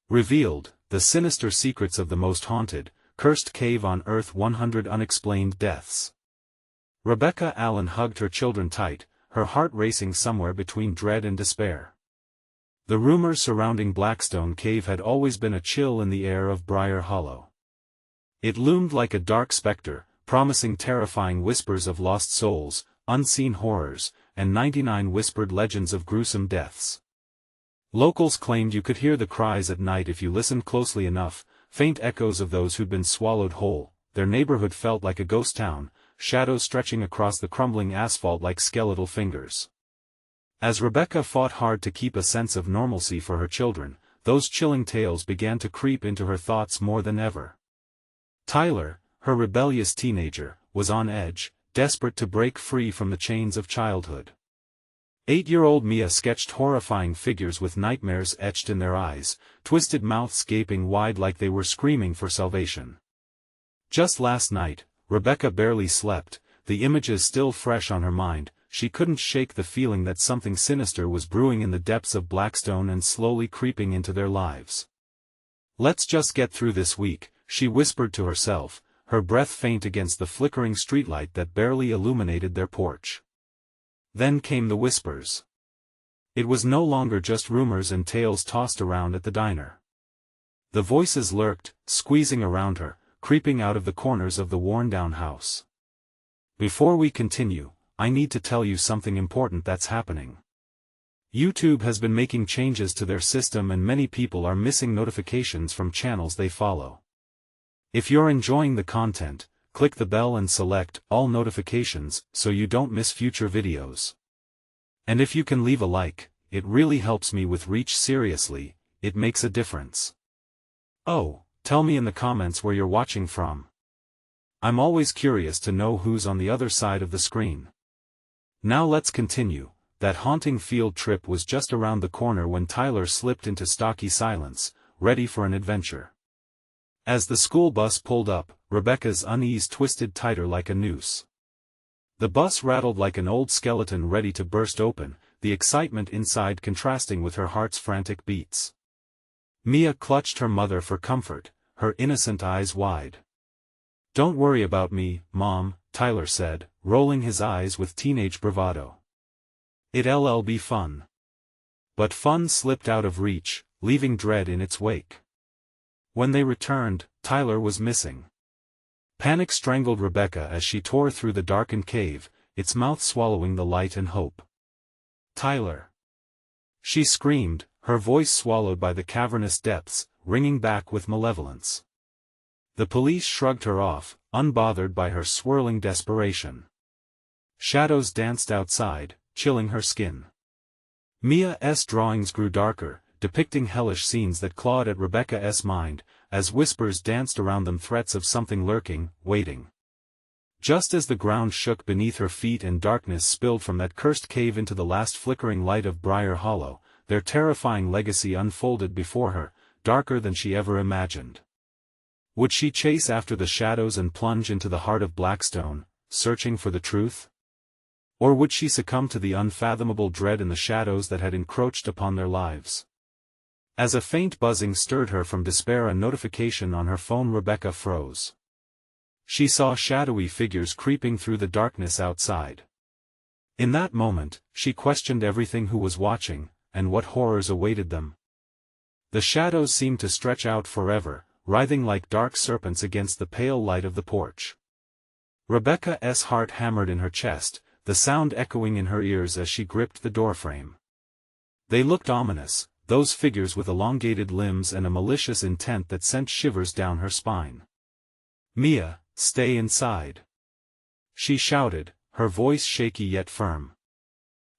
Revealed, the sinister secrets of the most haunted, cursed cave on Earth. 100 unexplained deaths. Rebecca Allen hugged her children tight, her heart racing somewhere between dread and despair. The rumors surrounding Blackstone Cave had always been a chill in the air of Briar Hollow. It loomed like a dark specter, promising terrifying whispers of lost souls, unseen horrors, and 99 whispered legends of gruesome deaths. Locals claimed you could hear the cries at night if you listened closely enough, faint echoes of those who'd been swallowed whole. Their neighborhood felt like a ghost town, shadows stretching across the crumbling asphalt like skeletal fingers. As Rebecca fought hard to keep a sense of normalcy for her children, those chilling tales began to creep into her thoughts more than ever. Tyler, her rebellious teenager, was on edge, desperate to break free from the chains of childhood. 8-year-old Mia sketched horrifying figures with nightmares etched in their eyes, twisted mouths gaping wide like they were screaming for salvation. Just last night, Rebecca barely slept, the images still fresh on her mind. She couldn't shake the feeling that something sinister was brewing in the depths of Blackstone and slowly creeping into their lives. "Let's just get through this week," she whispered to herself, her breath faint against the flickering streetlight that barely illuminated their porch. Then came the whispers. It was no longer just rumors and tales tossed around at the diner. The voices lurked, squeezing around her, creeping out of the corners of the worn-down house. "Before we continue, I need to tell you something important that's happening. YouTube has been making changes to their system and many people are missing notifications from channels they follow. If you're enjoying the content, click the bell and select all notifications so you don't miss future videos. And if you can leave a like, it really helps me with reach. Seriously, it makes a difference. Oh, tell me in the comments where you're watching from. I'm always curious to know who's on the other side of the screen. Now let's continue. That haunting field trip was just around the corner when Tyler slipped into stocky silence, ready for an adventure. As the school bus pulled up, Rebecca's unease twisted tighter like a noose. The bus rattled like an old skeleton ready to burst open, the excitement inside contrasting with her heart's frantic beats. Mia clutched her mother for comfort, her innocent eyes wide. "Don't worry about me, Mom," Tyler said, rolling his eyes with teenage bravado. "It'll be fun." But fun slipped out of reach, leaving dread in its wake. When they returned, Tyler was missing. Panic strangled Rebecca as she tore through the darkened cave, its mouth swallowing the light and hope. "Tyler!" She screamed, her voice swallowed by the cavernous depths, ringing back with malevolence. The police shrugged her off, unbothered by her swirling desperation. Shadows danced outside, chilling her skin. Mia's drawings grew darker, depicting hellish scenes that clawed at Rebecca's mind, as whispers danced around them, threats of something lurking, waiting. Just as the ground shook beneath her feet and darkness spilled from that cursed cave into the last flickering light of Briar Hollow, their terrifying legacy unfolded before her, darker than she ever imagined. Would she chase after the shadows and plunge into the heart of Blackstone, searching for the truth? Or would she succumb to the unfathomable dread in the shadows that had encroached upon their lives? As a faint buzzing stirred her from despair, a notification on her phone, Rebecca froze. She saw shadowy figures creeping through the darkness outside. In that moment, she questioned everything: who was watching, and what horrors awaited them. The shadows seemed to stretch out forever, writhing like dark serpents against the pale light of the porch. Rebecca's heart hammered in her chest, the sound echoing in her ears as she gripped the doorframe. They looked ominous, those figures with elongated limbs and a malicious intent that sent shivers down her spine. "Mia, stay inside!" she shouted, her voice shaky yet firm.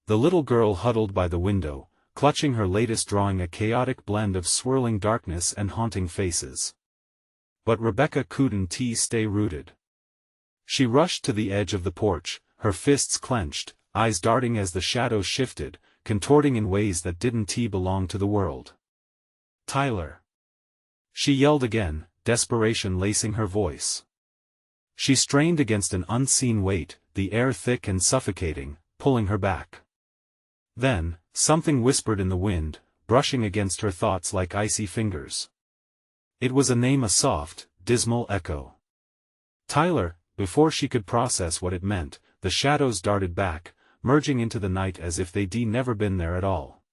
The little girl huddled by the window, clutching her latest drawing, a chaotic blend of swirling darkness and haunting faces. But Rebecca couldn't stay rooted. She rushed to the edge of the porch, her fists clenched, eyes darting as the shadows shifted, contorting in ways that didn't belong to the world. "Tyler!" she yelled again, desperation lacing her voice. She strained against an unseen weight, the air thick and suffocating, pulling her back. Then, something whispered in the wind, brushing against her thoughts like icy fingers. It was a name, a soft, dismal echo. Tyler. Before she could process what it meant, the shadows darted back, merging into the night as if they'd never been there at all.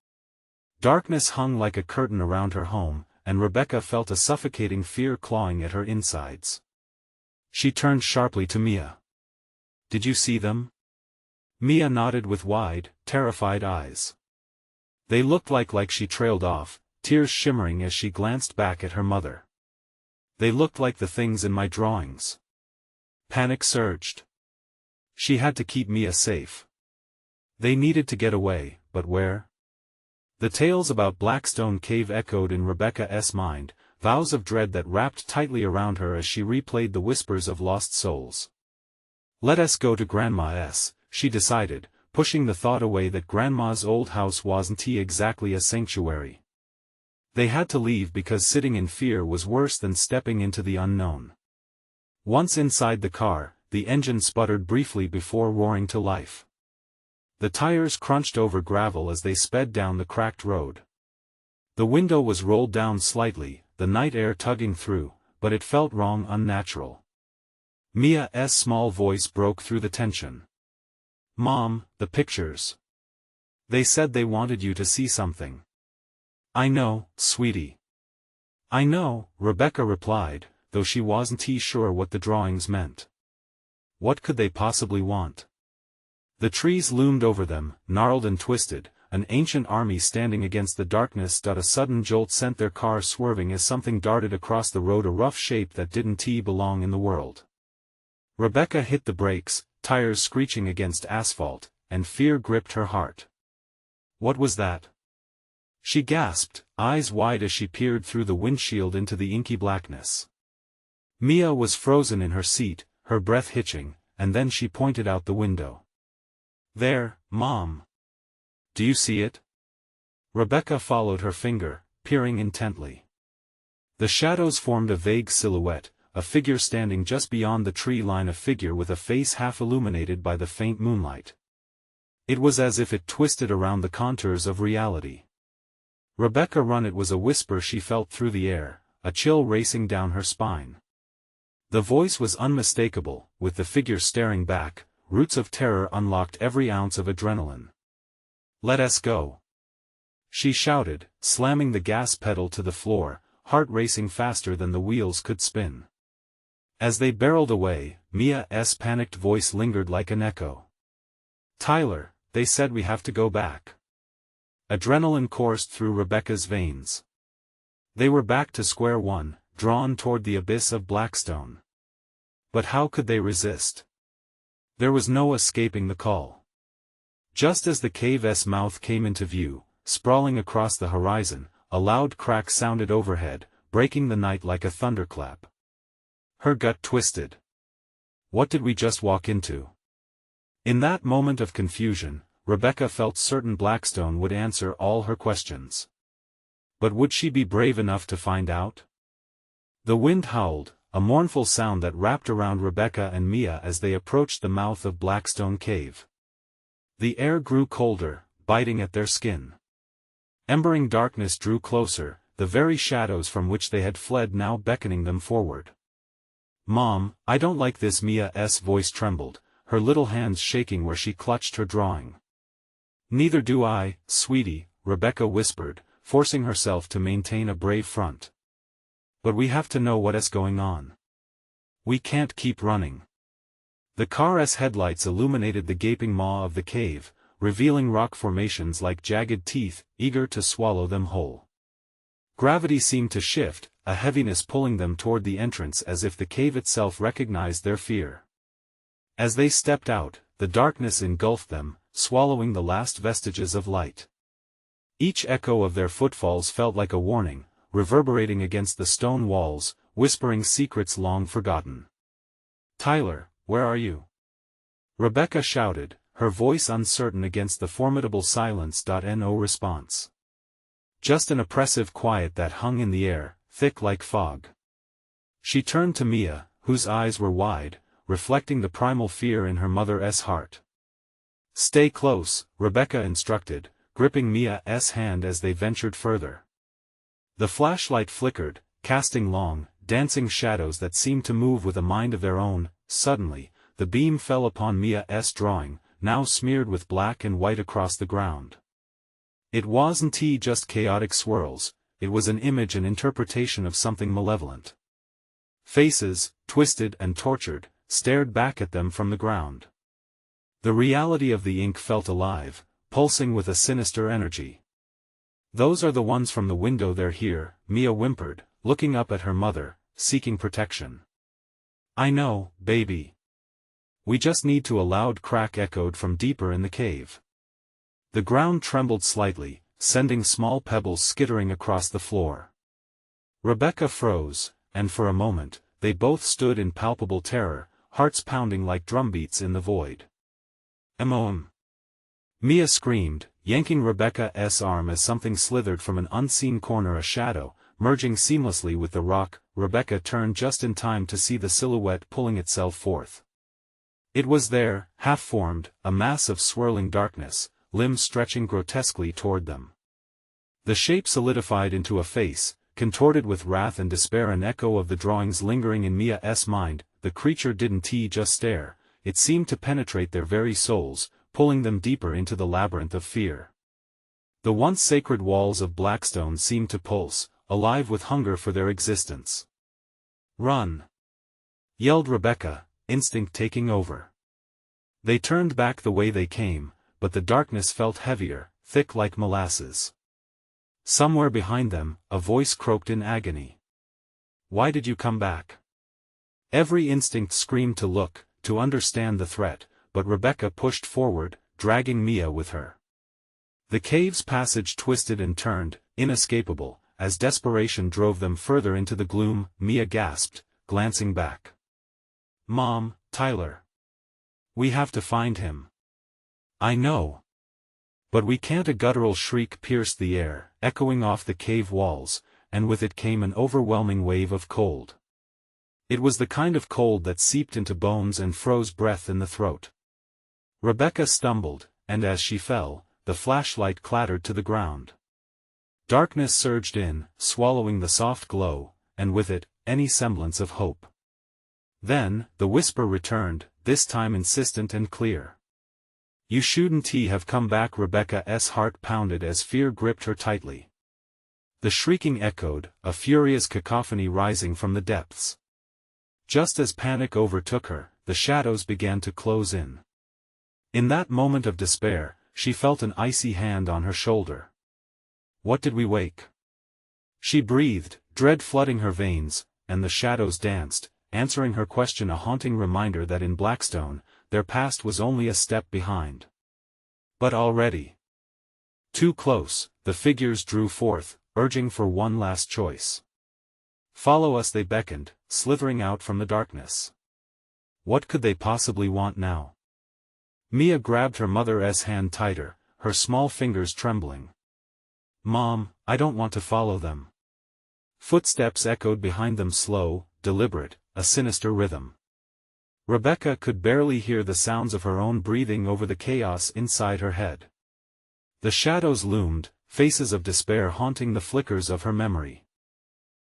Darkness hung like a curtain around her home, and Rebecca felt a suffocating fear clawing at her insides. She turned sharply to Mia. "Did you see them?" Mia nodded with wide, terrified eyes. They looked like she trailed off, tears shimmering as she glanced back at her mother. "They looked like the things in my drawings." Panic surged. She had to keep Mia safe. They needed to get away, but where? The tales about Blackstone Cave echoed in Rebecca's mind, vows of dread that wrapped tightly around her as she replayed the whispers of lost souls. "Let us go to Grandma's," she decided, pushing the thought away that Grandma's old house wasn't exactly a sanctuary. They had to leave because sitting in fear was worse than stepping into the unknown. Once inside the car, the engine sputtered briefly before roaring to life. The tires crunched over gravel as they sped down the cracked road. The window was rolled down slightly, the night air tugging through, but it felt wrong, unnatural. Mia's small voice broke through the tension. "Mom, the pictures. They said they wanted you to see something." "I know, sweetie. I know," Rebecca replied, though she wasn't sure what the drawings meant. What could they possibly want? The trees loomed over them, gnarled and twisted, an ancient army standing against the darkness. A sudden jolt sent their car swerving as something darted across the road, a rough shape that didn't belong in the world. Rebecca hit the brakes, tires screeching against asphalt, and fear gripped her heart. "What was that?" she gasped, eyes wide as she peered through the windshield into the inky blackness. Mia was frozen in her seat, her breath hitching, and then she pointed out the window. "There, Mom. Do you see it?" Rebecca followed her finger, peering intently. The shadows formed a vague silhouette, a figure standing just beyond the tree line, a figure with a face half illuminated by the faint moonlight. It was as if it twisted around the contours of reality. "Rebecca, run!" It was a whisper she felt through the air, a chill racing down her spine. The voice was unmistakable, with the figure staring back, roots of terror unlocked every ounce of adrenaline. "Let us go!" she shouted, slamming the gas pedal to the floor, heart racing faster than the wheels could spin. As they barreled away, Mia's panicked voice lingered like an echo. "Tyler, they said we have to go back." Adrenaline coursed through Rebecca's veins. They were back to square one, drawn toward the abyss of Blackstone. But how could they resist? There was no escaping the call. Just as the cave's mouth came into view, sprawling across the horizon, a loud crack sounded overhead, breaking the night like a thunderclap. Her gut twisted. What did we just walk into? In that moment of confusion, Rebecca felt certain Blackstone would answer all her questions. But would she be brave enough to find out? The wind howled, a mournful sound that wrapped around Rebecca and Mia as they approached the mouth of Blackstone Cave. The air grew colder, biting at their skin. Embering darkness drew closer, the very shadows from which they had fled now beckoning them forward. "Mom, I don't like this." Mia's voice trembled, her little hands shaking where she clutched her drawing. "Neither do I, sweetie," Rebecca whispered, forcing herself to maintain a brave front. "But we have to know what's going on. We can't keep running." The car's headlights illuminated the gaping maw of the cave, revealing rock formations like jagged teeth, eager to swallow them whole. Gravity seemed to shift, a heaviness pulling them toward the entrance as if the cave itself recognized their fear. As they stepped out, the darkness engulfed them, swallowing the last vestiges of light. Each echo of their footfalls felt like a warning, reverberating against the stone walls, whispering secrets long forgotten. "Tyler, where are you?" Rebecca shouted, her voice uncertain against the formidable silence. No response. Just an oppressive quiet that hung in the air, thick like fog. She turned to Mia, whose eyes were wide, reflecting the primal fear in her mother's heart. "Stay close," Rebecca instructed, gripping Mia's hand as they ventured further. The flashlight flickered, casting long, dancing shadows that seemed to move with a mind of their own. Suddenly, the beam fell upon Mia's drawing, now smeared with black and white across the ground. It wasn't just chaotic swirls, it was an image and interpretation of something malevolent. Faces, twisted and tortured, stared back at them from the ground. The reality of the ink felt alive, pulsing with a sinister energy. "Those are the ones from the window, they're here," Mia whimpered, looking up at her mother, seeking protection. "I know, baby. We just need to." A loud crack echoed from deeper in the cave. The ground trembled slightly, sending small pebbles skittering across the floor. Rebecca froze, and for a moment, they both stood in palpable terror, hearts pounding like drumbeats in the void. Mia screamed, yanking Rebecca's arm as something slithered from an unseen corner, a shadow, merging seamlessly with the rock. Rebecca turned just in time to see the silhouette pulling itself forth. It was there, half-formed, a mass of swirling darkness, limbs stretching grotesquely toward them. The shape solidified into a face, contorted with wrath and despair, an echo of the drawings lingering in Mia's mind. The creature didn't just stare, it seemed to penetrate their very souls, pulling them deeper into the labyrinth of fear. The once sacred walls of Blackstone seemed to pulse, alive with hunger for their existence. "Run!" yelled Rebecca, instinct taking over. They turned back the way they came, but the darkness felt heavier, thick like molasses. Somewhere behind them, a voice croaked in agony. "Why did you come back?" Every instinct screamed to look, to understand the threat, but Rebecca pushed forward, dragging Mia with her. The cave's passage twisted and turned, inescapable, as desperation drove them further into the gloom. Mia gasped, glancing back. "Mom, Tyler. We have to find him." "I know. But we can't." A guttural shriek pierced the air, echoing off the cave walls, and with it came an overwhelming wave of cold. It was the kind of cold that seeped into bones and froze breath in the throat. Rebecca stumbled, and as she fell, the flashlight clattered to the ground. Darkness surged in, swallowing the soft glow, and with it, any semblance of hope. Then, the whisper returned, this time insistent and clear. "You shouldn't have come back." Rebecca's heart pounded as fear gripped her tightly. The shrieking echoed, a furious cacophony rising from the depths. Just as panic overtook her, the shadows began to close in. In that moment of despair, she felt an icy hand on her shoulder. "What did we wake?" she breathed, dread flooding her veins, and the shadows danced, answering her question, a haunting reminder that in Blackstone, their past was only a step behind. But already too close, the figures drew forth, urging for one last choice. "Follow us," they beckoned, slithering out from the darkness. What could they possibly want now? Mia grabbed her mother's hand tighter, her small fingers trembling. "Mom, I don't want to follow them." Footsteps echoed behind them, slow, deliberate, a sinister rhythm. Rebecca could barely hear the sounds of her own breathing over the chaos inside her head. The shadows loomed, faces of despair haunting the flickers of her memory.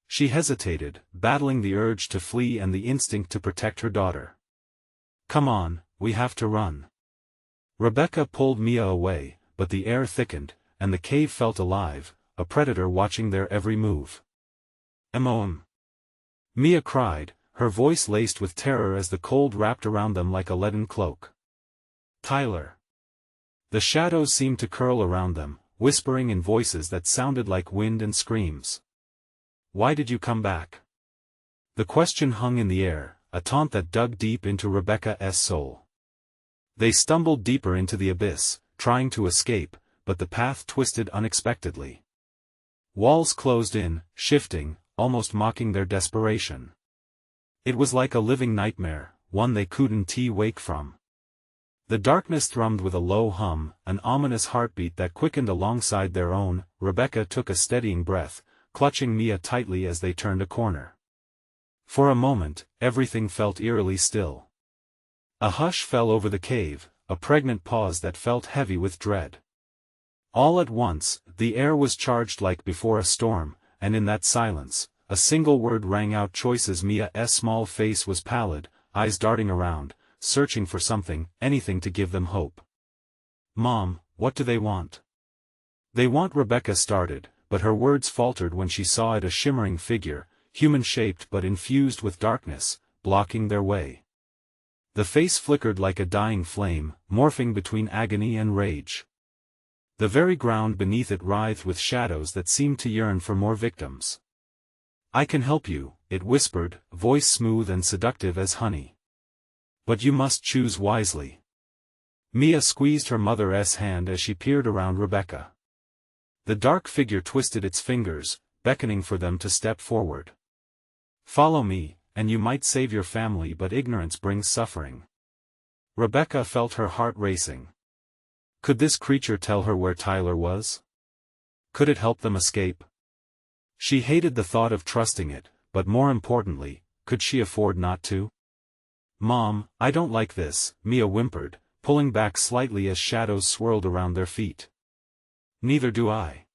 She hesitated, battling the urge to flee and the instinct to protect her daughter. "Come on, we have to run." Rebecca pulled Mia away, but the air thickened, and the cave felt alive, a predator watching their every move. Mia cried, her voice laced with terror as the cold wrapped around them like a leaden cloak. "Tyler." The shadows seemed to curl around them, whispering in voices that sounded like wind and screams. "Why did you come back?" The question hung in the air, a taunt that dug deep into Rebecca's soul. They stumbled deeper into the abyss, trying to escape, but the path twisted unexpectedly. Walls closed in, shifting, almost mocking their desperation. It was like a living nightmare, one they couldn't wake from. The darkness thrummed with a low hum, an ominous heartbeat that quickened alongside their own. Rebecca took a steadying breath, clutching Mia tightly as they turned a corner. For a moment, everything felt eerily still. A hush fell over the cave, a pregnant pause that felt heavy with dread. All at once, the air was charged like before a storm, and in that silence, a single word rang out. Choices. Mia's small face was pallid, eyes darting around, searching for something, anything to give them hope. "Mom, what do they want?" "They want," Rebecca started, but her words faltered when she saw it, a shimmering figure, human-shaped but infused with darkness, blocking their way. The face flickered like a dying flame, morphing between agony and rage. The very ground beneath it writhed with shadows that seemed to yearn for more victims. "I can help you," it whispered, voice smooth and seductive as honey. "But you must choose wisely." Mia squeezed her mother's hand as she peered around Rebecca. The dark figure twisted its fingers, beckoning for them to step forward. "Follow me, and you might save your family, but ignorance brings suffering." Rebecca felt her heart racing. Could this creature tell her where Tyler was? Could it help them escape? She hated the thought of trusting it, but more importantly, could she afford not to? "Mom, I don't like this," Mia whimpered, pulling back slightly as shadows swirled around their feet. "Neither do I."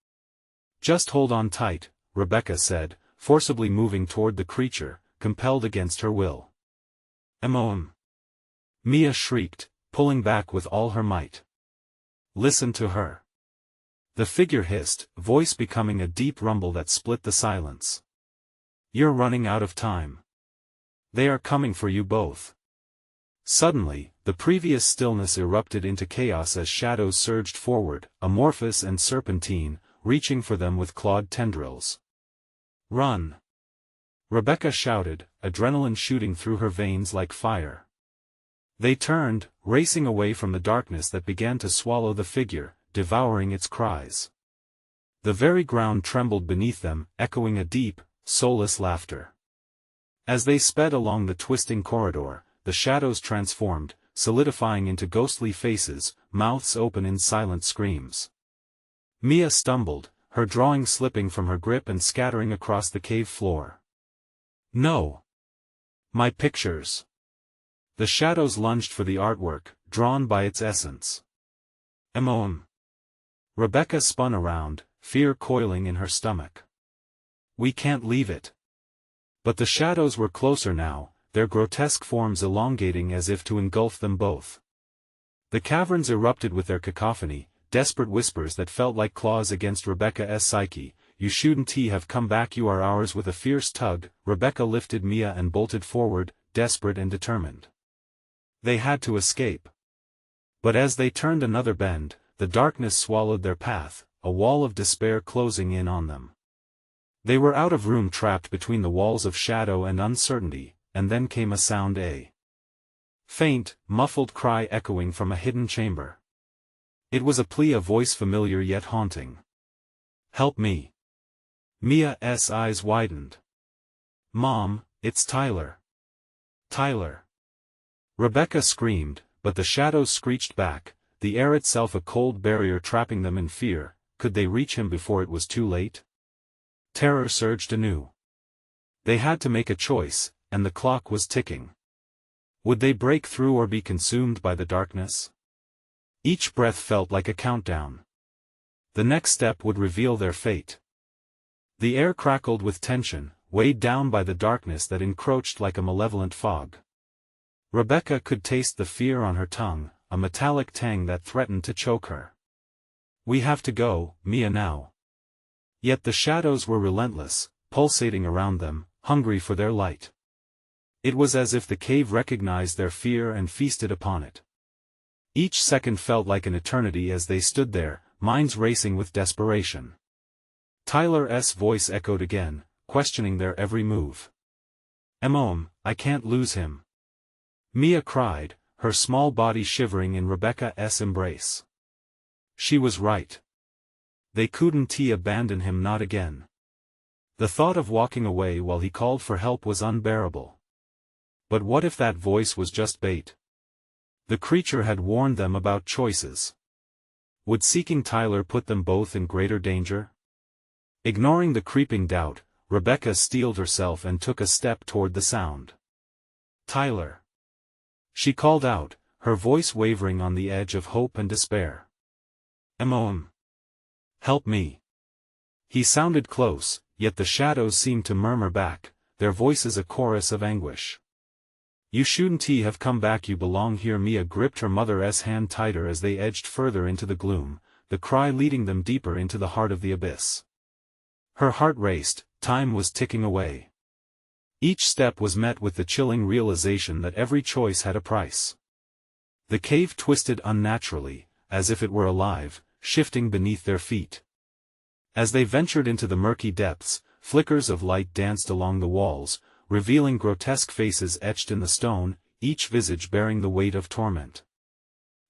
"Just hold on tight," Rebecca said, forcibly moving toward the creature, compelled against her will. Mia shrieked, pulling back with all her might. "Listen to her." The figure hissed, voice becoming a deep rumble that split the silence. "You're running out of time. They are coming for you both." Suddenly, the previous stillness erupted into chaos as shadows surged forward, amorphous and serpentine, reaching for them with clawed tendrils. "Run!" Rebecca shouted, adrenaline shooting through her veins like fire. They turned, racing away from the darkness that began to swallow the figure, devouring its cries. The very ground trembled beneath them, echoing a deep, soulless laughter. As they sped along the twisting corridor, the shadows transformed, solidifying into ghostly faces, mouths open in silent screams. Mia stumbled, her drawing slipping from her grip and scattering across the cave floor. "No! My pictures!" The shadows lunged for the artwork, drawn by its essence. Rebecca spun around, fear coiling in her stomach. "We can't leave it." But the shadows were closer now, their grotesque forms elongating as if to engulf them both. The caverns erupted with their cacophony, desperate whispers that felt like claws against Rebecca's psyche. "You shouldn't have come back, you are ours." With a fierce tug, Rebecca lifted Mia and bolted forward, desperate and determined. They had to escape. But as they turned another bend, the darkness swallowed their path, a wall of despair closing in on them. They were out of room, trapped between the walls of shadow and uncertainty, and then came a sound, a faint, muffled cry echoing from a hidden chamber. It was a plea, a voice familiar yet haunting. "Help me." Mia's eyes widened. "Mom, it's Tyler." "Tyler!" Rebecca screamed, but the shadows screeched back, the air itself a cold barrier trapping them in fear. Could they reach him before it was too late? Terror surged anew. They had to make a choice, and the clock was ticking. Would they break through or be consumed by the darkness? Each breath felt like a countdown. The next step would reveal their fate. The air crackled with tension, weighed down by the darkness that encroached like a malevolent fog. Rebecca could taste the fear on her tongue, a metallic tang that threatened to choke her. "We have to go, Mia, now." Yet the shadows were relentless, pulsating around them, hungry for their light. It was as if the cave recognized their fear and feasted upon it. Each second felt like an eternity as they stood there, minds racing with desperation. Tyler's voice echoed again, questioning their every move. "I can't lose him." Mia cried, her small body shivering in Rebecca's embrace. She was right. They couldn't abandon him, not again. The thought of walking away while he called for help was unbearable. But what if that voice was just bait? The creature had warned them about choices. Would seeking Tyler put them both in greater danger? Ignoring the creeping doubt, Rebecca steeled herself and took a step toward the sound. "Tyler!" She called out, her voice wavering on the edge of hope and despair. Help me. He sounded close, yet the shadows seemed to murmur back, their voices a chorus of anguish. You shouldn't have come back, you belong here. Mia gripped her mother's hand tighter as they edged further into the gloom, the cry leading them deeper into the heart of the abyss. Her heart raced, time was ticking away. Each step was met with the chilling realization that every choice had a price. The cave twisted unnaturally, as if it were alive, shifting beneath their feet. As they ventured into the murky depths, flickers of light danced along the walls, revealing grotesque faces etched in the stone, each visage bearing the weight of torment.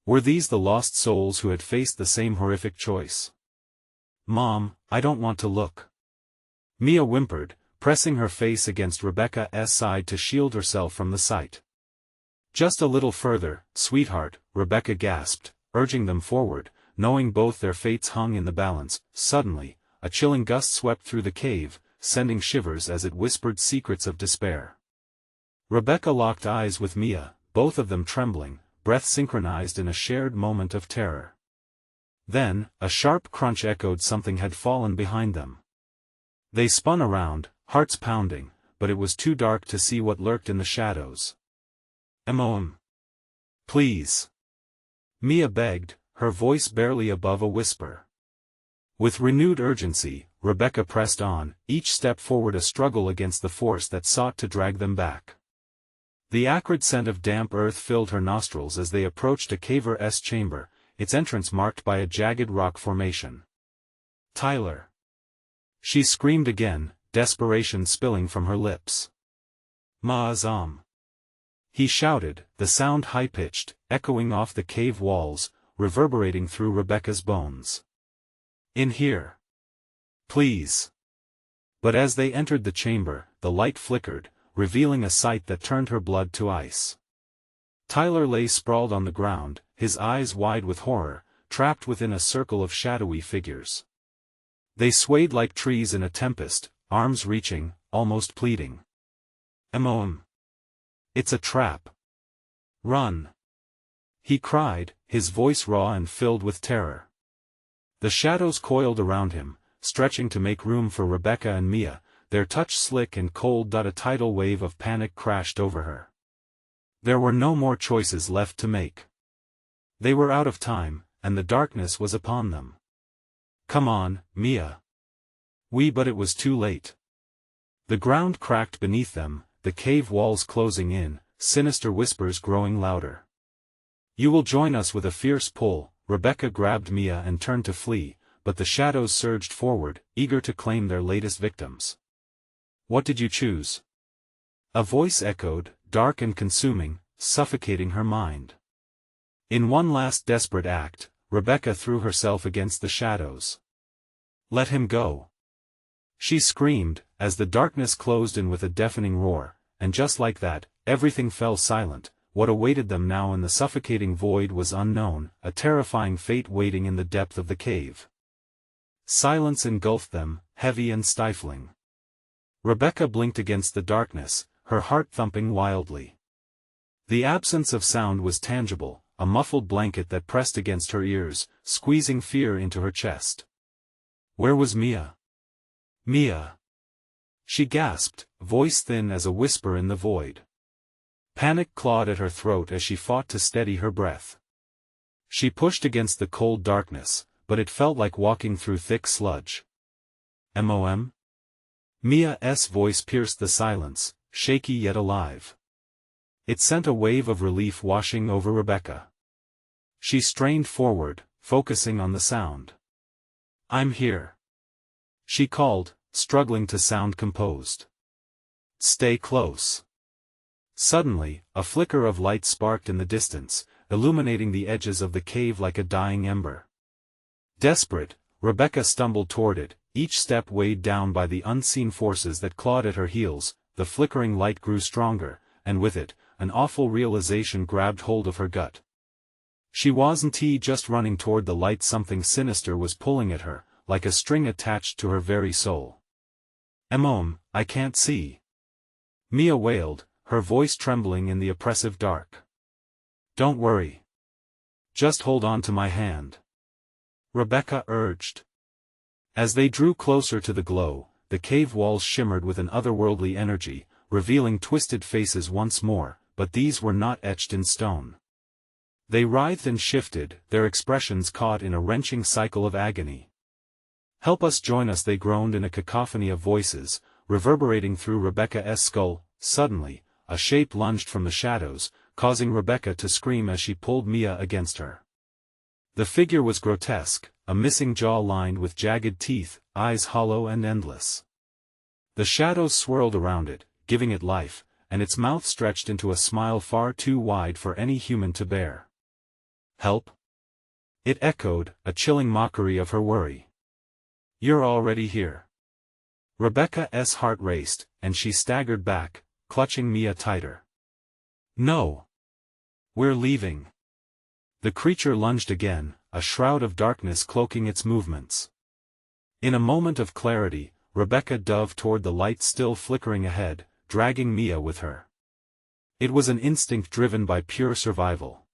Were these the lost souls who had faced the same horrific choice? Mom, I don't want to look. Mia whimpered, pressing her face against Rebecca's side to shield herself from the sight. Just a little further, sweetheart, Rebecca gasped, urging them forward, knowing both their fates hung in the balance. Suddenly, a chilling gust swept through the cave, sending shivers as it whispered secrets of despair. Rebecca locked eyes with Mia, both of them trembling, breath synchronized in a shared moment of terror. Then, a sharp crunch echoed. Something had fallen behind them. They spun around, hearts pounding, but it was too dark to see what lurked in the shadows. Mom. Please. Mia begged, her voice barely above a whisper. With renewed urgency, Rebecca pressed on, each step forward a struggle against the force that sought to drag them back. The acrid scent of damp earth filled her nostrils as they approached a caver's chamber, its entrance marked by a jagged rock formation. Tyler. She screamed again, desperation spilling from her lips. Ma'azam. He shouted, the sound high-pitched, echoing off the cave walls, reverberating through Rebecca's bones. In here. Please. But as they entered the chamber, the light flickered, revealing a sight that turned her blood to ice. Tyler lay sprawled on the ground, his eyes wide with horror, trapped within a circle of shadowy figures. They swayed like trees in a tempest, arms reaching, almost pleading. Mom. It's a trap. Run. He cried, his voice raw and filled with terror. The shadows coiled around him, stretching to make room for Rebecca and Mia, their touch slick and cold. A tidal wave of panic crashed over her. There were no more choices left to make. They were out of time, and the darkness was upon them. Come on, Mia. But it was too late. The ground cracked beneath them, the cave walls closing in, sinister whispers growing louder. You will join us. With a fierce pull, Rebecca grabbed Mia and turned to flee, but the shadows surged forward, eager to claim their latest victims. What did you choose? A voice echoed, dark and consuming, suffocating her mind. In one last desperate act, Rebecca threw herself against the shadows. Let him go. She screamed, as the darkness closed in with a deafening roar, and just like that, everything fell silent. What awaited them now in the suffocating void was unknown, a terrifying fate waiting in the depth of the cave. Silence engulfed them, heavy and stifling. Rebecca blinked against the darkness, her heart thumping wildly. The absence of sound was tangible, a muffled blanket that pressed against her ears, squeezing fear into her chest. Where was Mia? Mia. She gasped, voice thin as a whisper in the void. Panic clawed at her throat as she fought to steady her breath. She pushed against the cold darkness, but it felt like walking through thick sludge. Mom? Mia's voice pierced the silence, shaky yet alive. It sent a wave of relief washing over Rebecca. She strained forward, focusing on the sound. I'm here. She called, struggling to sound composed. Stay close. Suddenly, a flicker of light sparked in the distance, illuminating the edges of the cave like a dying ember. Desperate, Rebecca stumbled toward it, each step weighed down by the unseen forces that clawed at her heels. The flickering light grew stronger, and with it, an awful realization grabbed hold of her gut. She wasn't just running toward the light, something sinister was pulling at her, like a string attached to her very soul. Mom, I can't see. Mia wailed, her voice trembling in the oppressive dark. Don't worry. Just hold on to my hand. Rebecca urged. As they drew closer to the glow, the cave walls shimmered with an otherworldly energy, revealing twisted faces once more, but these were not etched in stone. They writhed and shifted, their expressions caught in a wrenching cycle of agony. "Help us, join us," they groaned in a cacophony of voices, reverberating through Rebecca's skull. Suddenly, a shape lunged from the shadows, causing Rebecca to scream as she pulled Mia against her. The figure was grotesque, a missing jaw lined with jagged teeth, eyes hollow and endless. The shadows swirled around it, giving it life, and its mouth stretched into a smile far too wide for any human to bear. "Help?" it echoed, a chilling mockery of her worry. "You're already here." Rebecca's heart raced, and she staggered back, clutching Mia tighter. "No. We're leaving." The creature lunged again, a shroud of darkness cloaking its movements. In a moment of clarity, Rebecca dove toward the light still flickering ahead, dragging Mia with her. It was an instinct driven by pure survival.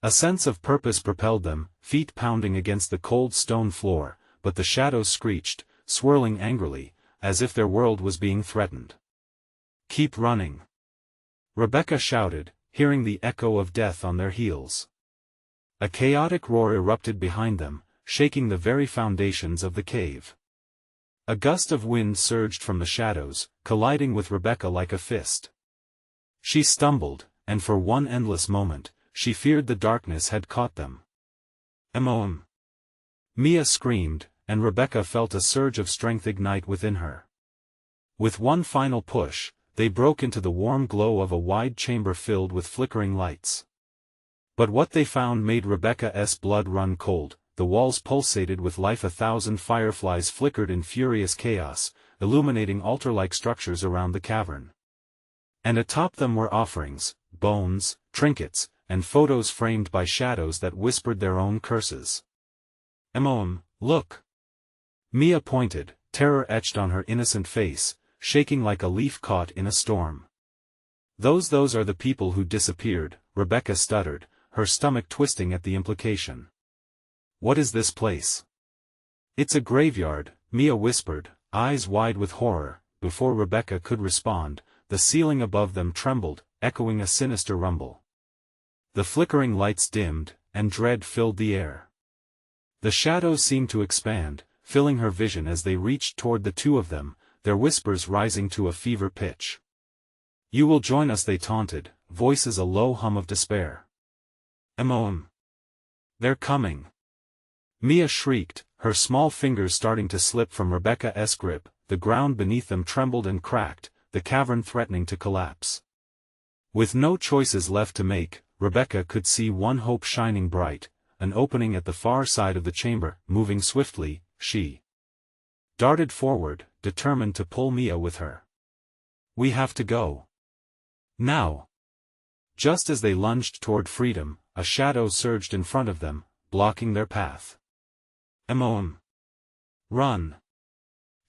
A sense of purpose propelled them, feet pounding against the cold stone floor, but the shadows screeched, swirling angrily, as if their world was being threatened. "Keep running!" Rebecca shouted, hearing the echo of death on their heels. A chaotic roar erupted behind them, shaking the very foundations of the cave. A gust of wind surged from the shadows, colliding with Rebecca like a fist. She stumbled, and for one endless moment, she feared the darkness had caught them. "Emoim!" Mia screamed, and Rebecca felt a surge of strength ignite within her. With one final push, they broke into the warm glow of a wide chamber filled with flickering lights. But what they found made Rebecca's blood run cold. The walls pulsated with life. 1,000 fireflies flickered in furious chaos, illuminating altar-like structures around the cavern. And atop them were offerings, bones, trinkets, and photos framed by shadows that whispered their own curses. "Emoim, look!" Mia pointed, terror etched on her innocent face, shaking like a leaf caught in a storm. Those are the people who disappeared," Rebecca stuttered, her stomach twisting at the implication. "What is this place?" "It's a graveyard," Mia whispered, eyes wide with horror. Before Rebecca could respond, the ceiling above them trembled, echoing a sinister rumble. The flickering lights dimmed, and dread filled the air. The shadows seemed to expand, filling her vision as they reached toward the two of them, their whispers rising to a fever pitch. "You will join us," they taunted, voices a low hum of despair. "Emoim! They're coming!" Mia shrieked, her small fingers starting to slip from Rebecca's grip. The ground beneath them trembled and cracked, the cavern threatening to collapse. With no choices left to make, Rebecca could see one hope shining bright, an opening at the far side of the chamber. Moving swiftly, she darted forward, determined to pull Mia with her. "We have to go. Now!" Just as they lunged toward freedom, a shadow surged in front of them, blocking their path. "Emoim! Run!"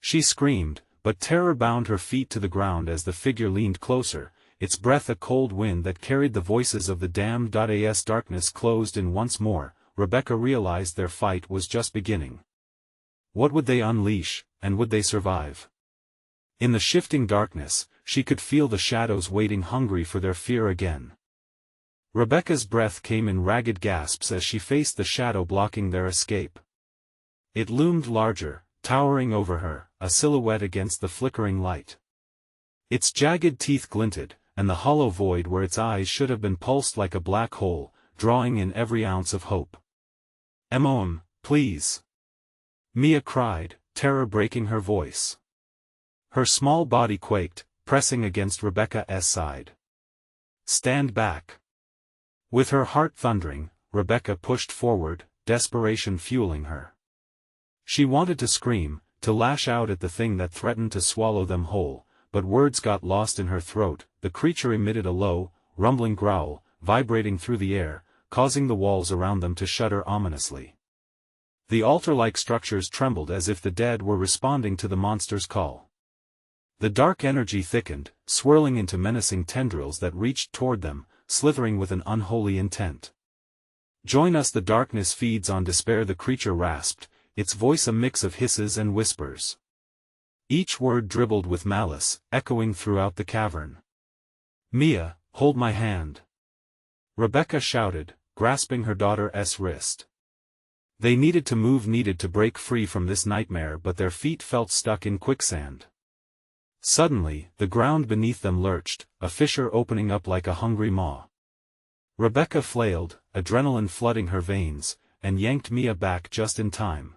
She screamed, but terror bound her feet to the ground as the figure leaned closer, its breath a cold wind that carried the voices of the damned. As darkness closed in once more, Rebecca realized their fight was just beginning. What would they unleash, and would they survive? In the shifting darkness, she could feel the shadows waiting hungry for their fear again. Rebecca's breath came in ragged gasps as she faced the shadow blocking their escape. It loomed larger, towering over her, a silhouette against the flickering light. Its jagged teeth glinted, and the hollow void where its eyes should have been pulsed like a black hole, drawing in every ounce of hope. "Emoim, please!" Mia cried, terror breaking her voice. Her small body quaked, pressing against Rebecca's side. "Stand back!" With her heart thundering, Rebecca pushed forward, desperation fueling her. She wanted to scream, to lash out at the thing that threatened to swallow them whole, but words got lost in her throat. The creature emitted a low, rumbling growl, vibrating through the air, causing the walls around them to shudder ominously. The altar-like structures trembled as if the dead were responding to the monster's call. The dark energy thickened, swirling into menacing tendrils that reached toward them, slithering with an unholy intent. "Join us!" The darkness feeds on despair, the creature rasped, its voice a mix of hisses and whispers. Each word dribbled with malice, echoing throughout the cavern. "Mia, hold my hand," Rebecca shouted, grasping her daughter's wrist. They needed to break free from this nightmare, but their feet felt stuck in quicksand. Suddenly, the ground beneath them lurched, a fissure opening up like a hungry maw. Rebecca flailed, adrenaline flooding her veins, and yanked Mia back just in time.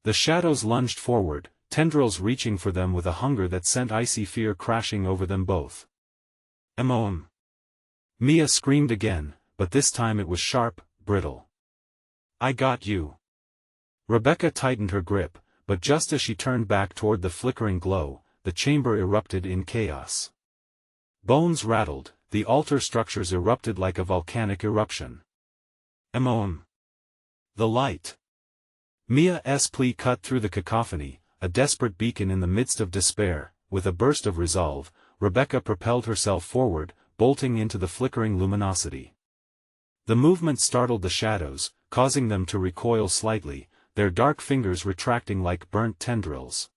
The shadows lunged forward, tendrils reaching for them with a hunger that sent icy fear crashing over them both. "Emoem!" Mia screamed again, but this time it was sharp, brittle. "I got you." Rebecca tightened her grip, but just as she turned back toward the flickering glow, the chamber erupted in chaos. Bones rattled, the altar structures erupted like a volcanic eruption. "Emoem!" The light. Mia's plea cut through the cacophony, a desperate beacon in the midst of despair. With a burst of resolve, Rebecca propelled herself forward, bolting into the flickering luminosity. The movement startled the shadows, causing them to recoil slightly, their dark fingers retracting like burnt tendrils.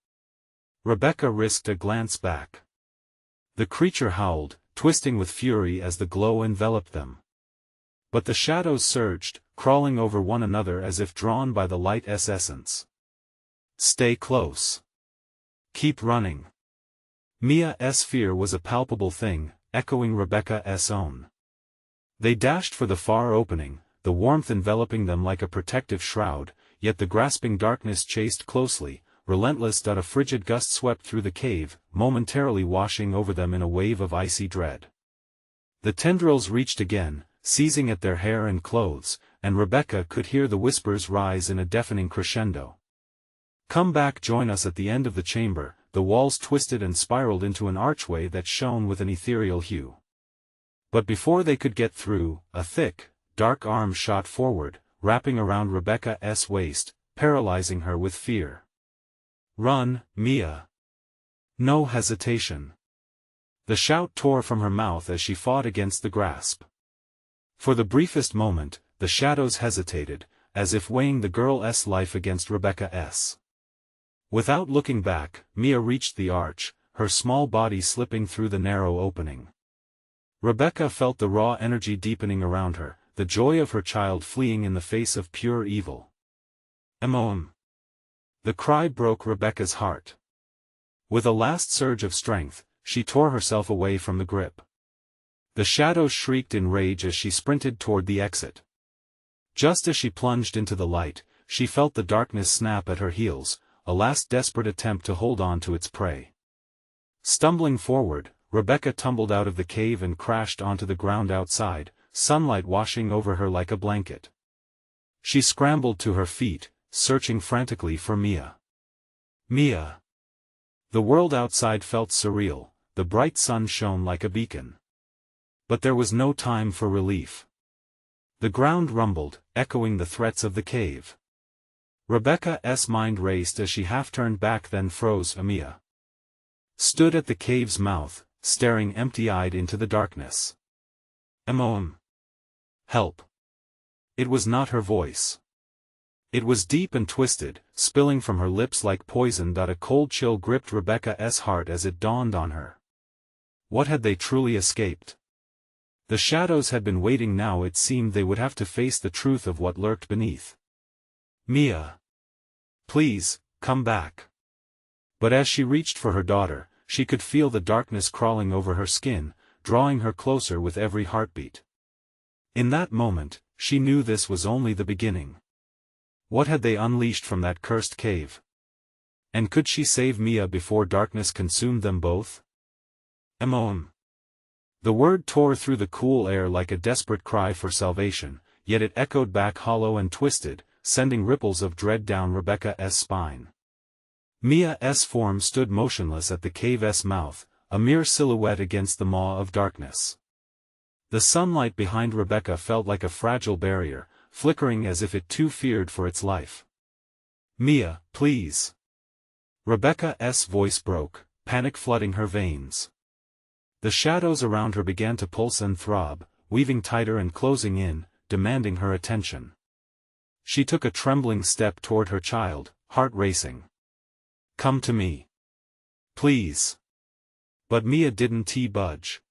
Rebecca risked a glance back. The creature howled, twisting with fury as the glow enveloped them. But the shadows surged, crawling over one another as if drawn by the light's essence. "Stay close. Keep running." Mia's fear was a palpable thing, echoing Rebecca's own. They dashed for the far opening, the warmth enveloping them like a protective shroud, yet the grasping darkness chased closely, relentless. A frigid gust swept through the cave, momentarily washing over them in a wave of icy dread. The tendrils reached again, seizing at their hair and clothes, and Rebecca could hear the whispers rise in a deafening crescendo. "Come back, join us at the end of the chamber." The walls twisted and spiraled into an archway that shone with an ethereal hue. But before they could get through, a thick, dark arm shot forward, wrapping around Rebecca's waist, paralyzing her with fear. "Run, Mia!" No hesitation. The shout tore from her mouth as she fought against the grasp. For the briefest moment, the shadows hesitated, as if weighing the girl's life against Rebecca's. Without looking back, Mia reached the arch, her small body slipping through the narrow opening. Rebecca felt the raw energy deepening around her, the joy of her child fleeing in the face of pure evil. "Emoem!" The cry broke Rebecca's heart. With a last surge of strength, she tore herself away from the grip. The shadows shrieked in rage as she sprinted toward the exit. Just as she plunged into the light, she felt the darkness snap at her heels, a last desperate attempt to hold on to its prey. Stumbling forward, Rebecca tumbled out of the cave and crashed onto the ground outside, sunlight washing over her like a blanket. She scrambled to her feet, searching frantically for Mia. "Mia!" The world outside felt surreal, the bright sun shone like a beacon. But there was no time for relief. The ground rumbled, echoing the threats of the cave. Rebecca's mind raced as she half turned back, then froze. Mia stood at the cave's mouth, staring empty-eyed into the darkness. "Emoem! Help!" It was not her voice. It was deep and twisted, spilling from her lips like poison. A cold chill gripped Rebecca's heart as it dawned on her. What had they truly escaped? The shadows had been waiting. Now it seemed they would have to face the truth of what lurked beneath. "Mia! Please, come back." But as she reached for her daughter, she could feel the darkness crawling over her skin, drawing her closer with every heartbeat. In that moment, she knew this was only the beginning. What had they unleashed from that cursed cave? And could she save Mia before darkness consumed them both? "Emoem!" The word tore through the cool air like a desperate cry for salvation, yet it echoed back hollow and twisted, sending ripples of dread down Rebecca's spine. Mia's form stood motionless at the cave's mouth, a mere silhouette against the maw of darkness. The sunlight behind Rebecca felt like a fragile barrier, flickering as if it too feared for its life. "Mia, please." Rebecca's voice broke, panic flooding her veins. The shadows around her began to pulse and throb, weaving tighter and closing in, demanding her attention. She took a trembling step toward her child, heart racing. "Come to me. Please." But Mia didn't budge.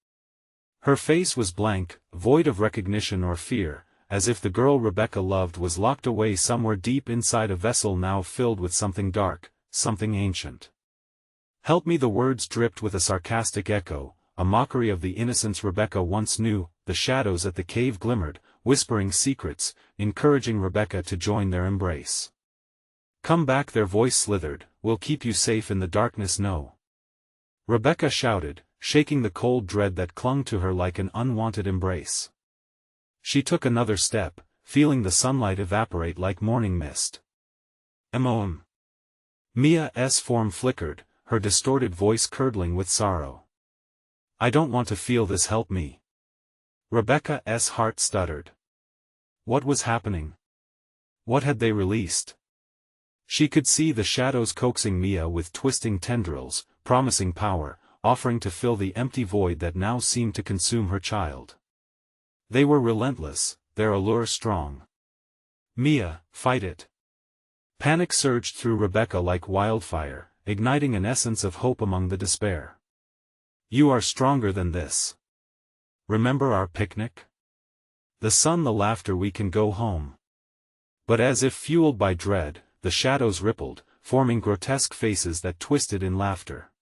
Her face was blank, void of recognition or fear, as if the girl Rebecca loved was locked away somewhere deep inside a vessel now filled with something dark, something ancient. "Help me," the words dripped with a sarcastic echo, a mockery of the innocence Rebecca once knew. The shadows at the cave glimmered, whispering secrets, encouraging Rebecca to join their embrace. "Come back," their voice slithered, "we'll keep you safe in the darkness, no." Rebecca shouted, shaking the cold dread that clung to her like an unwanted embrace. She took another step, feeling the sunlight evaporate like morning mist. "Emoem." Mia's form flickered, her distorted voice curdling with sorrow. "I don't want to feel this, help me." Rebecca's heart stuttered. What was happening? What had they released? She could see the shadows coaxing Mia with twisting tendrils, promising power, offering to fill the empty void that now seemed to consume her child. They were relentless, their allure strong. "Mia, fight it." Panic surged through Rebecca like wildfire, igniting an essence of hope among the despair. "You are stronger than this. Remember our picnic? The sun, the laughter, we can go home." But as if fueled by dread, the shadows rippled, forming grotesque faces that twisted in laughter.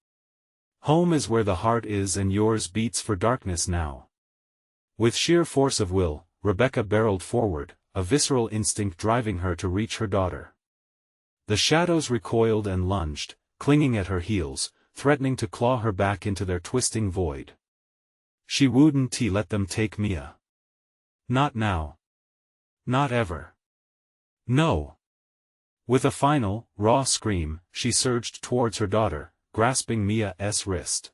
"Home is where the heart is, and yours beats for darkness now." With sheer force of will, Rebecca barreled forward, a visceral instinct driving her to reach her daughter. The shadows recoiled and lunged, clinging at her heels, threatening to claw her back into their twisting void. She wouldn't let them take Mia. Not now. Not ever. No. With a final, raw scream, she surged towards her daughter, grasping Mia's wrist.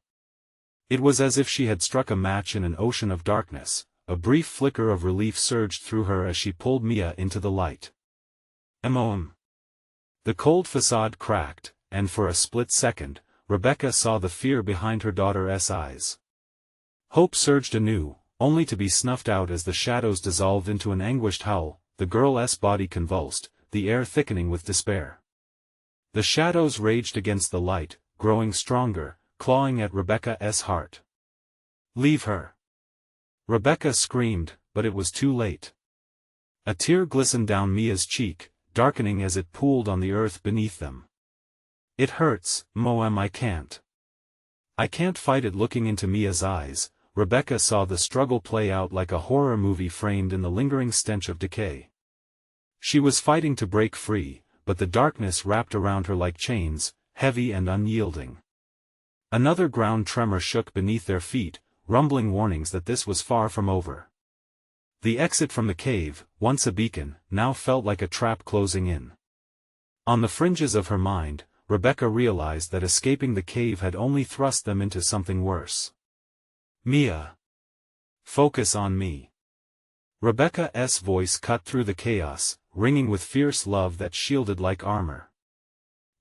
It was as if she had struck a match in an ocean of darkness. A brief flicker of relief surged through her as she pulled Mia into the light. "Emoem." The cold facade cracked, and for a split second, Rebecca saw the fear behind her daughter's eyes. Hope surged anew, only to be snuffed out as the shadows dissolved into an anguished howl. The girl's body convulsed, the air thickening with despair. The shadows raged against the light, growing stronger, clawing at Rebecca's heart. "Leave her." Rebecca screamed, but it was too late. A tear glistened down Mia's cheek, darkening as it pooled on the earth beneath them. "It hurts, Moem, I can't. I can't fight it." Looking into Mia's eyes, Rebecca saw the struggle play out like a horror movie framed in the lingering stench of decay. She was fighting to break free, but the darkness wrapped around her like chains, heavy and unyielding. Another ground tremor shook beneath their feet, rumbling warnings that this was far from over. The exit from the cave, once a beacon, now felt like a trap closing in. On the fringes of her mind, Rebecca realized that escaping the cave had only thrust them into something worse. "Mia. Focus on me." Rebecca's voice cut through the chaos, ringing with fierce love that shielded like armor.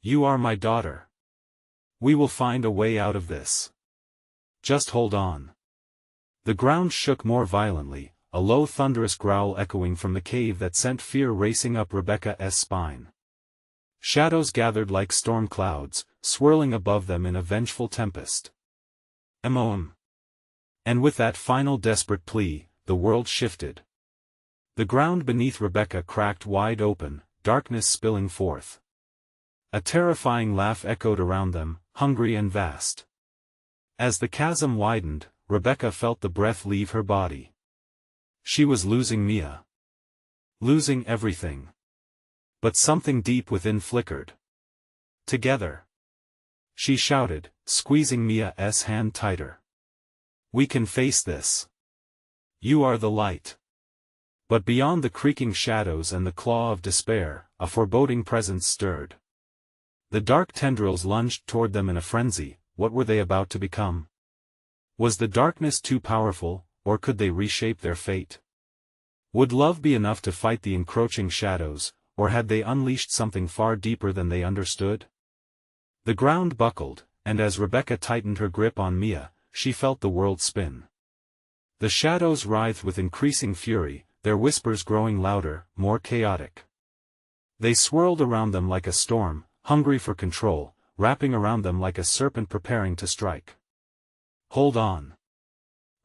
"You are my daughter. We will find a way out of this. Just hold on." The ground shook more violently, a low thunderous growl echoing from the cave that sent fear racing up Rebecca's spine. Shadows gathered like storm clouds, swirling above them in a vengeful tempest. "Emoem." And with that final desperate plea, the world shifted. The ground beneath Rebecca cracked wide open, darkness spilling forth. A terrifying laugh echoed around them, hungry and vast. As the chasm widened, Rebecca felt the breath leave her body. She was losing Mia. Losing everything. But something deep within flickered. "Together." She shouted, squeezing Mia's hand tighter. "We can face this. You are the light." But beyond the creaking shadows and the claw of despair, a foreboding presence stirred. The dark tendrils lunged toward them in a frenzy. What were they about to become? Was the darkness too powerful, or could they reshape their fate? Would love be enough to fight the encroaching shadows, or had they unleashed something far deeper than they understood? The ground buckled, and as Rebecca tightened her grip on Mia, she felt the world spin. The shadows writhed with increasing fury, their whispers growing louder, more chaotic. They swirled around them like a storm, hungry for control, wrapping around them like a serpent preparing to strike. "Hold on!"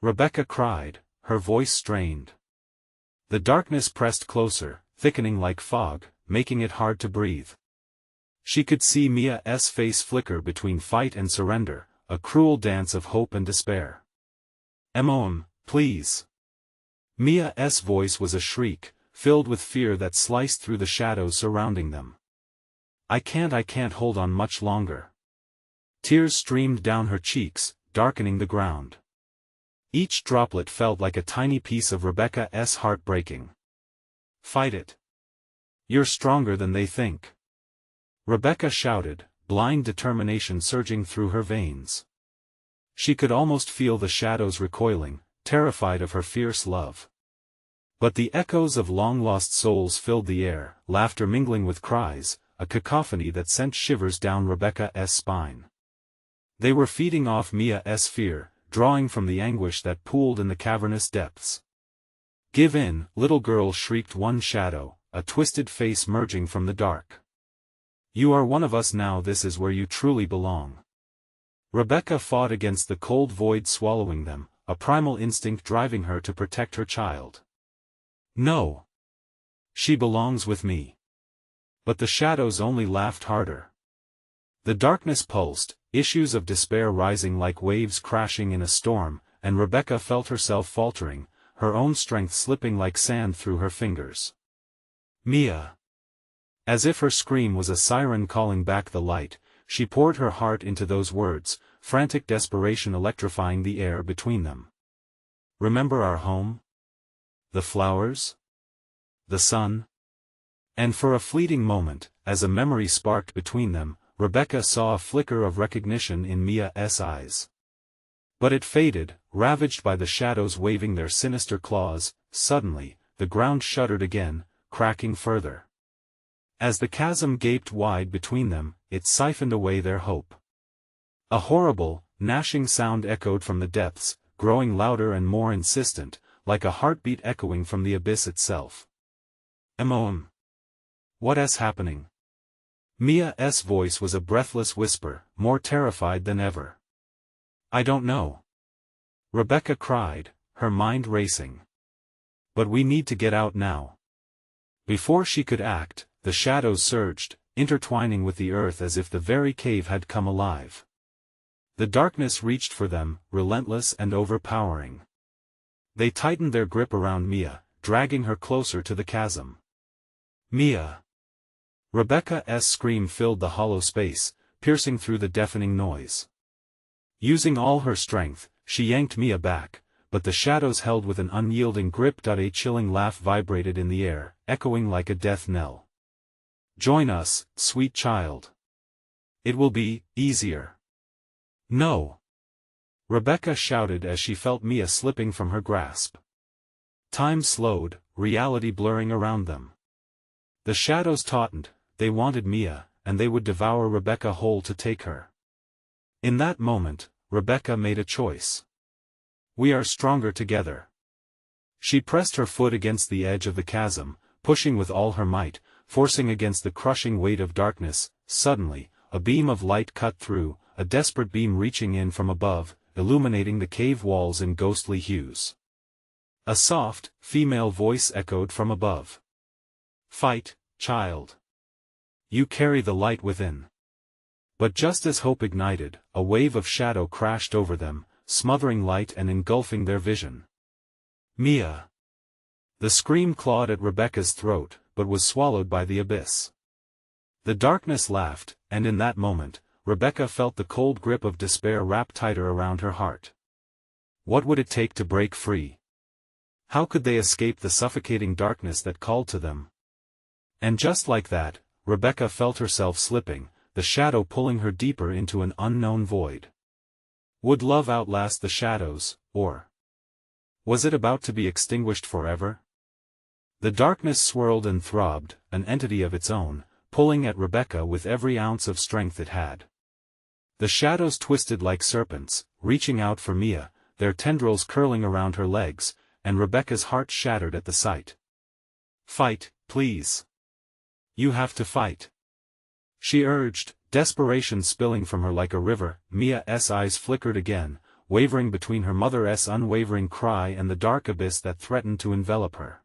Rebecca cried, her voice strained. The darkness pressed closer, thickening like fog, making it hard to breathe. She could see Mia's face flicker between fight and surrender, a cruel dance of hope and despair. Please." Mia's voice was a shriek, filled with fear that sliced through the shadows surrounding them. I can't hold on much longer." Tears streamed down her cheeks, darkening the ground. Each droplet felt like a tiny piece of Rebecca's heart breaking. "Fight it. You're stronger than they think." Rebecca shouted, blind determination surging through her veins. She could almost feel the shadows recoiling, terrified of her fierce love. But the echoes of long-lost souls filled the air, laughter mingling with cries, a cacophony that sent shivers down Rebecca's spine. They were feeding off Mia's fear, drawing from the anguish that pooled in the cavernous depths. "Give in, little girl," shrieked one shadow, a twisted face merging from the dark. "You are one of us now, this is where you truly belong." Rebecca fought against the cold void swallowing them, a primal instinct driving her to protect her child. "No. She belongs with me." But the shadows only laughed harder. The darkness pulsed, issues of despair rising like waves crashing in a storm, and Rebecca felt herself faltering, her own strength slipping like sand through her fingers. "Mia!" As if her scream was a siren calling back the light, she poured her heart into those words, frantic desperation electrifying the air between them. "Remember our home? The flowers? The sun?" And for a fleeting moment, as a memory sparked between them, Rebecca saw a flicker of recognition in Mia's eyes. But it faded, ravaged by the shadows waving their sinister claws. Suddenly, the ground shuddered again, cracking further. As the chasm gaped wide between them, it siphoned away their hope. A horrible, gnashing sound echoed from the depths, growing louder and more insistent, like a heartbeat echoing from the abyss itself. What's happening?" Mia's voice was a breathless whisper, more terrified than ever. "I don't know." Rebecca cried, her mind racing. "But we need to get out now." Before she could act, the shadows surged, intertwining with the earth as if the very cave had come alive. The darkness reached for them, relentless and overpowering. They tightened their grip around Mia, dragging her closer to the chasm. "Mia!" Rebecca's scream filled the hollow space, piercing through the deafening noise. Using all her strength, she yanked Mia back, but the shadows held with an unyielding grip. A chilling laugh vibrated in the air, echoing like a death knell. "Join us, sweet child. It will be easier." "No!" Rebecca shouted as she felt Mia slipping from her grasp. Time slowed, reality blurring around them. The shadows tautened, they wanted Mia, and they would devour Rebecca whole to take her. In that moment, Rebecca made a choice. "We are stronger together." She pressed her foot against the edge of the chasm, pushing with all her might, forcing against the crushing weight of darkness. Suddenly, a beam of light cut through, a desperate beam reaching in from above, illuminating the cave walls in ghostly hues. A soft, female voice echoed from above. "Fight, child. You carry the light within." But just as hope ignited, a wave of shadow crashed over them, smothering light and engulfing their vision. "Mia!" The scream clawed at Rebecca's throat, but was swallowed by the abyss. The darkness laughed, and in that moment, Rebecca felt the cold grip of despair wrap tighter around her heart. What would it take to break free? How could they escape the suffocating darkness that called to them? And just like that, Rebecca felt herself slipping, the shadow pulling her deeper into an unknown void. Would love outlast the shadows, or was it about to be extinguished forever? The darkness swirled and throbbed, an entity of its own, pulling at Rebecca with every ounce of strength it had. The shadows twisted like serpents, reaching out for Mia, their tendrils curling around her legs, and Rebecca's heart shattered at the sight. "Fight, please. You have to fight," she urged, desperation spilling from her like a river. Mia's eyes flickered again, wavering between her mother's unwavering cry and the dark abyss that threatened to envelop her.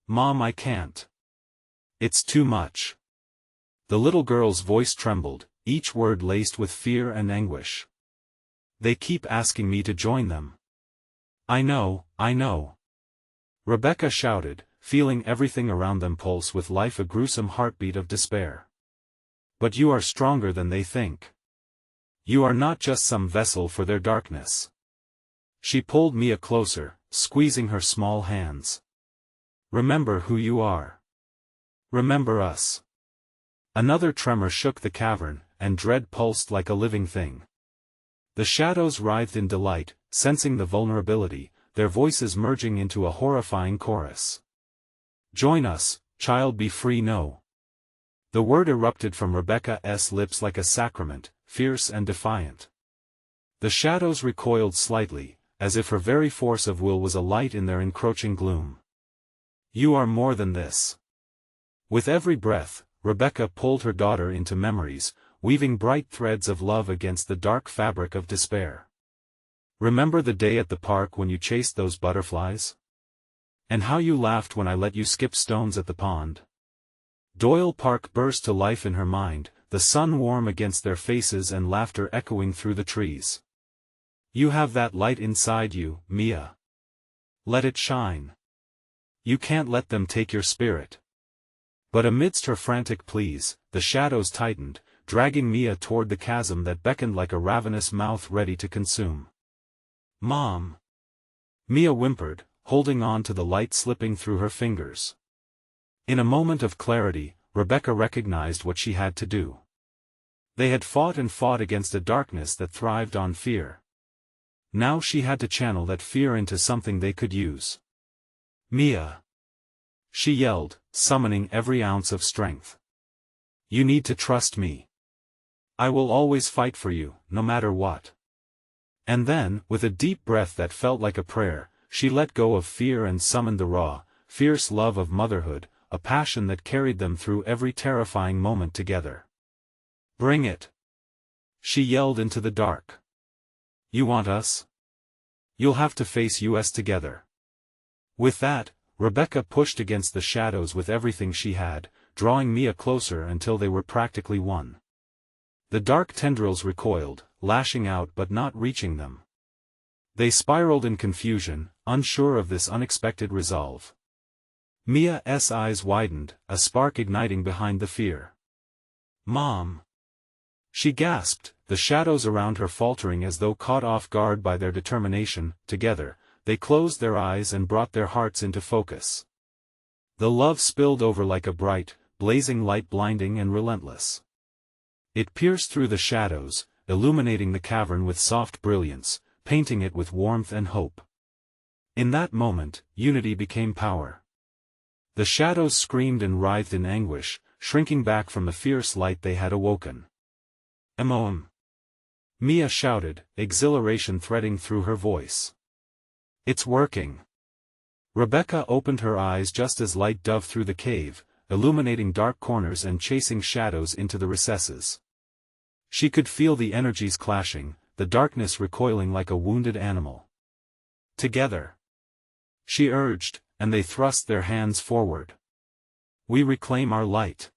"Mom, I can't. It's too much." The little girl's voice trembled, each word laced with fear and anguish. "They keep asking me to join them." I know. Rebecca shouted, feeling everything around them pulse with life, a gruesome heartbeat of despair. "But you are stronger than they think. You are not just some vessel for their darkness." She pulled Mia closer, squeezing her small hands. "Remember who you are. Remember us." Another tremor shook the cavern, and dread pulsed like a living thing. The shadows writhed in delight, sensing the vulnerability, their voices merging into a horrifying chorus. "Join us, child, be free." "No." The word erupted from Rebecca's lips like a sacrament, fierce and defiant. The shadows recoiled slightly, as if her very force of will was a light in their encroaching gloom. "You are more than this." With every breath, Rebecca pulled her daughter into memories, weaving bright threads of love against the dark fabric of despair. "Remember the day at the park when you chased those butterflies? And how you laughed when I let you skip stones at the pond?" Doyle Park burst to life in her mind, the sun warm against their faces and laughter echoing through the trees. "You have that light inside you, Mia. Let it shine. You can't let them take your spirit." But amidst her frantic pleas, the shadows tightened, dragging Mia toward the chasm that beckoned like a ravenous mouth ready to consume. "Mom!" Mia whimpered, holding on to the light slipping through her fingers. In a moment of clarity, Rebecca recognized what she had to do. They had fought and fought against a darkness that thrived on fear. Now she had to channel that fear into something they could use. "Mia!" she yelled, summoning every ounce of strength. "You need to trust me. I will always fight for you, no matter what." And then, with a deep breath that felt like a prayer, she let go of fear and summoned the raw, fierce love of motherhood, a passion that carried them through every terrifying moment together. "Bring it!" she yelled into the dark. "You want us? You'll have to face us together." With that, Rebecca pushed against the shadows with everything she had, drawing Mia closer until they were practically one. The dark tendrils recoiled, lashing out but not reaching them. They spiraled in confusion, unsure of this unexpected resolve. Mia's eyes widened, a spark igniting behind the fear. "Mom!" she gasped, the shadows around her faltering as though caught off guard by their determination. Together, they closed their eyes and brought their hearts into focus. The love spilled over like a bright, blazing light, blinding and relentless. It pierced through the shadows, illuminating the cavern with soft brilliance, painting it with warmth and hope. In that moment, unity became power. The shadows screamed and writhed in anguish, shrinking back from the fierce light they had awoken. "Emoam!" Mia shouted, exhilaration threading through her voice. "It's working!" Rebecca opened her eyes just as light dove through the cave, illuminating dark corners and chasing shadows into the recesses. She could feel the energies clashing, the darkness recoiling like a wounded animal. "Together!" she urged, and they thrust their hands forward. "We reclaim our light."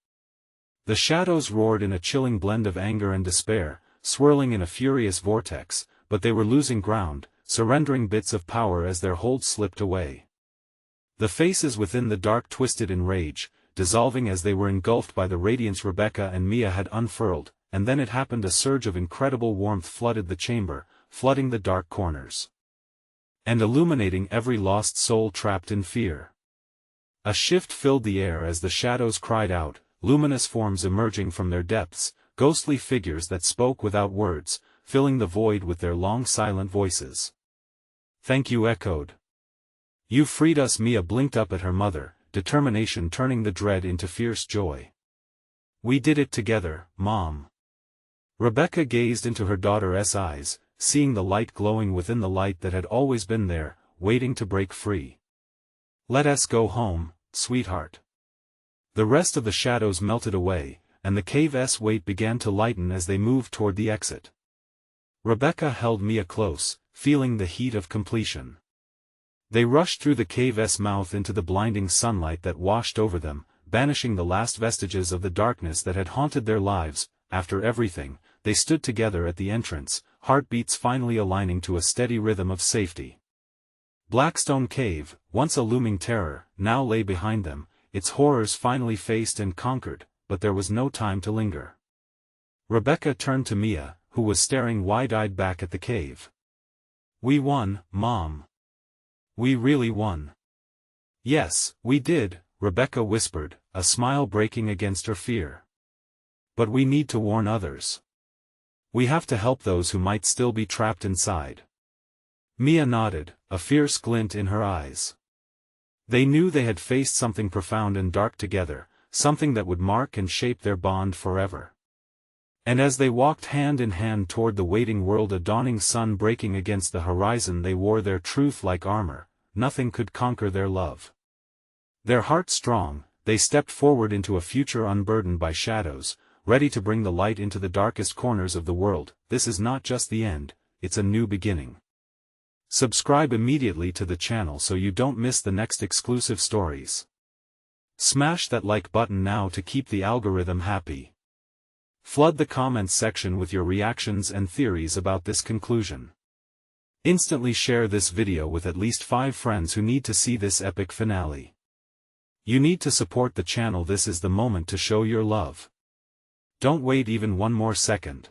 The shadows roared in a chilling blend of anger and despair, swirling in a furious vortex, but they were losing ground, surrendering bits of power as their hold slipped away. The faces within the dark twisted in rage, dissolving as they were engulfed by the radiance Rebecca and Mia had unfurled, and then it happened. A surge of incredible warmth flooded the chamber, flooding the dark corners. And illuminating every lost soul trapped in fear. A shift filled the air as the shadows cried out, luminous forms emerging from their depths, ghostly figures that spoke without words, filling the void with their long silent voices. "Thank you," echoed. "You freed us." Mia blinked up at her mother, determination turning the dread into fierce joy. "We did it together, Mom." Rebecca gazed into her daughter's eyes, seeing the light glowing within the light that had always been there, waiting to break free. "Let us go home, sweetheart. The rest of the shadows melted away, and the cave's weight began to lighten as they moved toward the exit. Rebecca held Mia close, feeling the heat of completion. They rushed through the cave's mouth into the blinding sunlight that washed over them, banishing the last vestiges of the darkness that had haunted their lives. After everything, they stood together at the entrance, heartbeats finally aligning to a steady rhythm of safety. Blackstone Cave, once a looming terror, now lay behind them, its horrors finally faced and conquered, but there was no time to linger. Rebecca turned to Mia, who was staring wide-eyed back at the cave. "We won, Mom. We really won." "Yes, we did," Rebecca whispered, a smile breaking against her fear. "But we need to warn others. We have to help those who might still be trapped inside." Mia nodded, a fierce glint in her eyes. They knew they had faced something profound and dark together, something that would mark and shape their bond forever. And as they walked hand in hand toward the waiting world, a dawning sun breaking against the horizon, they wore their truth like armor. Nothing could conquer their love. Their hearts strong, they stepped forward into a future unburdened by shadows, ready to bring the light into the darkest corners of the world. This is not just the end, it's a new beginning. Subscribe immediately to the channel so you don't miss the next exclusive stories. Smash that like button now to keep the algorithm happy. Flood the comments section with your reactions and theories about this conclusion. Instantly share this video with at least 5 friends who need to see this epic finale. You need to support the channel. This is the moment to show your love. Don't wait even one more second.